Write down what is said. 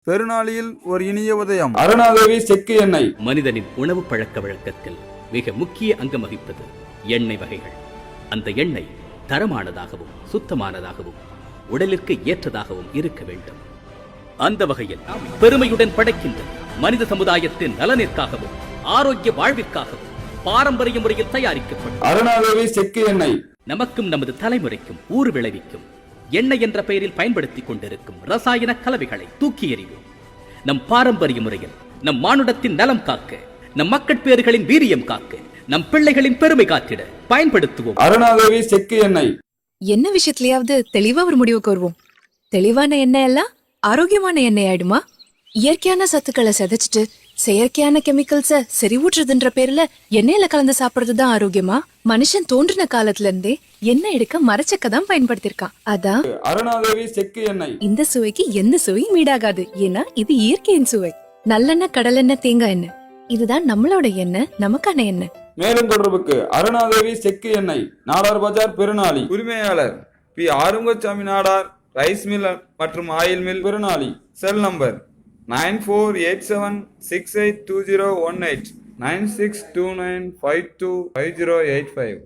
பெருநாளில் ஒரு இனிய உதயம். அருணாதேவி செக்கு எண்ணெய். மனிதனின் உணவு பழக்க வழக்கத்தில் மிக முக்கிய அங்கம் வகிப்பது எண்ணெய் வகைகள். அந்த எண்ணெய் தரமானதாகவும் சுத்தமானதாகவும் உடலிற்கு ஏற்றதாகவும் இருக்க வேண்டும். அந்த வகையில் பெருமையுடன் படைக்கின்ற மனித சமுதாயத்தின் நலனிற்காகவும் ஆரோக்கிய வாழ்விற்காகவும் பாரம்பரிய முறையில் தயாரிக்கப்படும் அருணாதேவி செக்கு எண்ணெய் நமக்கும் நமது தலைமுறைக்கும் ஊறு விளைவிக்கும் எண்ணெய் என்ற பெயரில் பயன்படுத்திக் கொண்டிருக்கும் ரசாயன கலவைகளை தூக்கி எறிவோம். நம் பாரம்பரிய முறையில் நம் மானுடத்தின் நலம் காக்க, நம் மக்கட்பேறுகளின் வீரியம் காக்க, நம் பிள்ளைகளின் பெருமை காத்திட பயன்படுத்துவோம் அருணாதேவி செக்கு எண்ணெய். என்ன விஷயத்திலயாவது தெளிவா ஒரு முடிவுக்கு வருவோம். தெளிவான எண்ணெய் எல்லாம் ஆரோக்கியமான எண்ணெய் ஆயிடுமா? இயற்கையான சத்துக்களை செதைச்சிட்டு செயற்கையான கெமிக்கல்ஸ செறிவூற்றுதுன்ற பேர்ல எண்ணெயில கலந்து சாப்பிடுறதுதான் ஆரோக்கியமா? மனுஷன் தோன்றின காலத்துல இருந்தே எண்ணெய் எடுக்க மரச்சக்க தான் பயன்படுத்திருக்கான். அதான் அருணாதேவி செக்கு எண்ணெய். இந்த சுவைக்கு எந்த சுவையும் ஈடாகாது. ஏன்னா இது இயற்கையின் சுவை. நல்லெண்ணெய், கடலெண்ணெய், தேங்காய் எண்ணெய், இதுதான் நம்மளோட எண்ணெய், நமக்கான எண்ணெய். மேலும் தொடர்புக்கு அருணாதேவி செக்கு எண்ணெய், நாடார் பஜார், பெருநாளி. உரிமையாளர் P. Arumugasamy Nadar, rice mill மற்றும் oil mill, Perunali. Cell number 9487682018 9629525085.